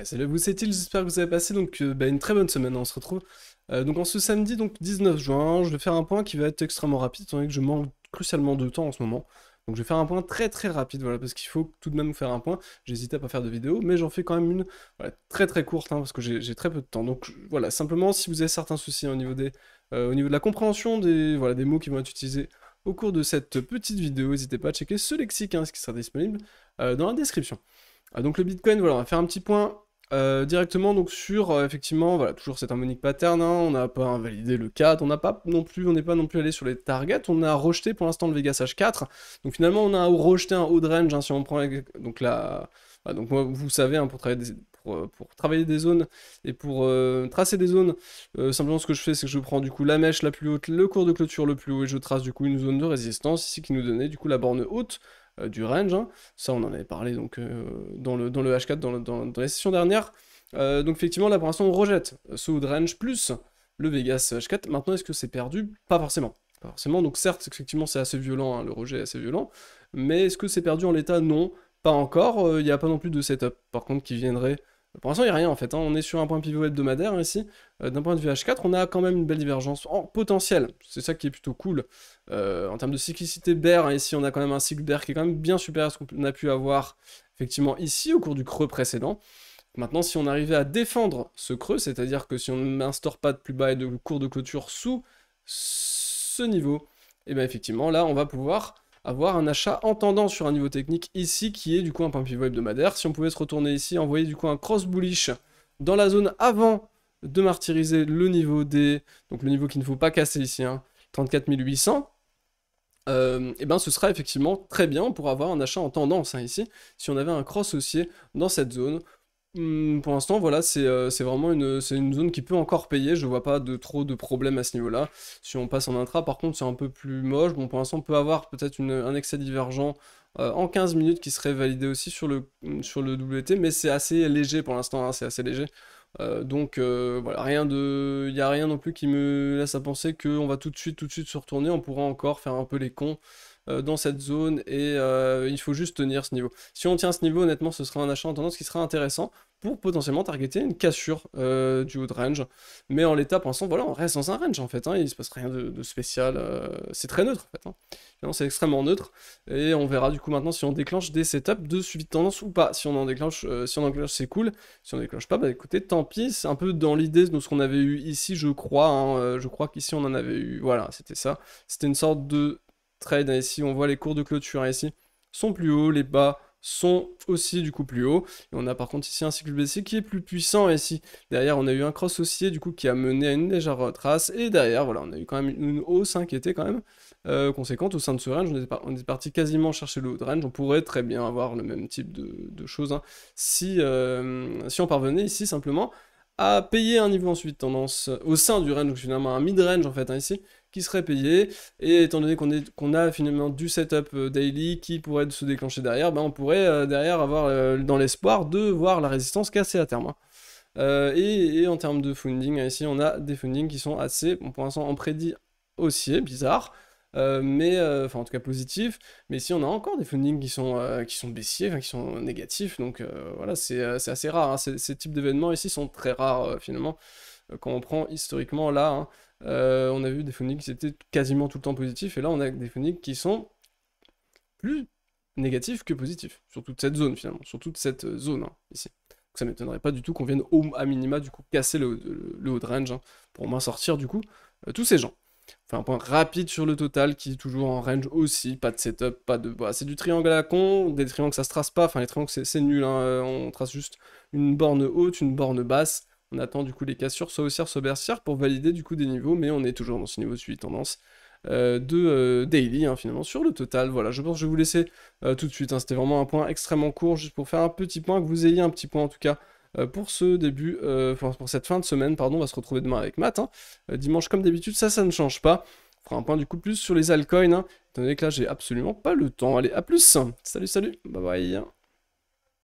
Salut à vous, c'est Il, j'espère que vous avez passé une très bonne semaine. On se retrouve donc en ce samedi 19 juin. Je vais faire un point qui va être extrêmement rapide, étant donné que je manque crucialement de temps en ce moment. Donc je vais faire un point très très rapide, voilà, parce qu'il faut tout de même faire un point. J'hésitais à pas faire de vidéo, mais j'en fais quand même une voilà, très très courte, parce que j'ai très peu de temps. Donc voilà, simplement si vous avez certains soucis au niveau de la compréhension des mots qui vont être utilisés au cours de cette petite vidéo, n'hésitez pas à checker ce lexique, ce qui sera disponible dans la description. Donc le Bitcoin, voilà, on va faire un petit point directement donc sur effectivement voilà toujours cette harmonique pattern, on n'a pas invalidé le 4, on n'est pas non plus allé sur les targets, on a rejeté pour l'instant le Vegas H4, donc finalement on a rejeté un haut de range, si on prend donc la voilà, donc moi vous savez pour travailler des zones et pour tracer des zones, simplement ce que je fais c'est que je prends du coup la mèche la plus haute, le cours de clôture le plus haut et je trace du coup une zone de résistance ici qui nous donnait du coup la borne haute du range, ça on en avait parlé donc dans le H4, dans les sessions dernières. Donc effectivement là pour l'instant on rejette ce haut de range plus le Vegas H4. Maintenant est-ce que c'est perdu? Pas forcément. Pas forcément, donc certes effectivement c'est assez violent, le rejet est assez violent, mais est-ce que c'est perdu en l'état? Non, pas encore, il n'y a pas non plus de setup par contre qui viendrait. Pour l'instant il n'y a rien en fait, on est sur un point pivot hebdomadaire ici, d'un point de vue H4 on a quand même une belle divergence en potentiel, c'est ça qui est plutôt cool. En termes de cyclicité bear, ici on a quand même un cycle bear qui est quand même bien supérieur à ce qu'on a pu avoir effectivement ici au cours du creux précédent. Maintenant, si on arrivait à défendre ce creux, c'est-à-dire que si on n'instaure pas de plus bas et de cours de clôture sous ce niveau, et bien effectivement là on va pouvoir avoir un achat en tendance sur un niveau technique ici qui est du coup un point pivot hebdomadaire. Si on pouvait se retourner ici, envoyer du coup un cross bullish dans la zone avant de martyriser le niveau des... donc le niveau qu'il ne faut pas casser ici, 34 800, et ben ce sera effectivement très bien pour avoir un achat en tendance ici, si on avait un cross haussier dans cette zone. Pour l'instant, voilà, c'est vraiment une zone qui peut encore payer, je vois pas trop de problèmes à ce niveau-là. Si on passe en intra, par contre, c'est un peu plus moche. Bon, pour l'instant, on peut avoir peut-être un excès divergent en 15 minutes qui serait validé aussi sur le WT, mais c'est assez léger pour l'instant, c'est assez léger. Voilà, il n'y a rien non plus qui me laisse à penser qu'on va tout de suite se retourner, on pourra encore faire un peu les cons dans cette zone et il faut juste tenir ce niveau. Si on tient ce niveau, honnêtement, ce sera un achat en tendance qui sera intéressant pour potentiellement targeter une cassure du haut de range. Mais en l'état, pour l'instant, voilà, on reste dans un range en fait, il se passe rien de spécial, c'est très neutre en fait. Finalement, c'est extrêmement neutre et on verra du coup maintenant si on déclenche des setups de suivi de tendance ou pas. Si on en déclenche, c'est cool. Si on déclenche pas, bah écoutez, tant pis. C'est un peu dans l'idée de ce qu'on avait eu ici, je crois. Je crois qu'ici on en avait eu. Voilà, c'était ça. C'était une sorte de trade ici. On voit les cours de clôture ici sont plus hauts, les bas sont aussi du coup plus hauts. Et on a par contre ici un cycle baissier qui est plus puissant ici. Derrière, on a eu un cross haussier du coup qui a mené à une légère retrace. Et derrière, voilà, on a eu quand même une hausse qui était quand même conséquente au sein de ce range. On est parti quasiment chercher le haut de range. On pourrait très bien avoir le même type de choses si on parvenait ici simplement à payer un niveau en suivi de tendance au sein du range, donc finalement un mid-range en fait ici, qui serait payé, et étant donné qu'on a finalement du setup daily qui pourrait se déclencher derrière, ben on pourrait derrière avoir dans l'espoir de voir la résistance casser à terme. Et en termes de funding, ici on a des fundings qui sont assez, bon, pour l'instant en prédit haussier, bizarre, enfin en tout cas positif, mais ici on a encore des fundings qui sont baissiers, enfin qui sont négatifs, donc voilà, c'est assez rare, ces types d'événements ici sont très rares finalement, quand on prend historiquement là, on a vu des fundings qui étaient quasiment tout le temps positifs, et là on a des fundings qui sont plus négatifs que positifs, sur toute cette zone finalement, sur toute cette zone ici. Donc ça m'étonnerait pas du tout qu'on vienne à minima du coup casser le haut de range, pour au moins sortir du coup tous ces gens. On fait un point rapide sur le total qui est toujours en range aussi, pas de setup, pas de... Bah, c'est du triangle à la con, des triangles ça se trace pas, enfin les triangles c'est nul, on trace juste une borne haute, une borne basse, on attend du coup les cassures soit haussières soit baissières pour valider du coup des niveaux, mais on est toujours dans ce niveau de suivi tendance de daily finalement sur le total. Voilà, je pense que je vais vous laisser tout de suite, c'était vraiment un point extrêmement court, juste pour faire un petit point, que vous ayez un petit point en tout cas pour ce début, pour cette fin de semaine, pardon, on va se retrouver demain avec Matt, dimanche comme d'habitude, ça ne change pas, on fera un point du coup plus sur les altcoins, étant donné que là j'ai absolument pas le temps. Allez, à plus, salut, bye bye.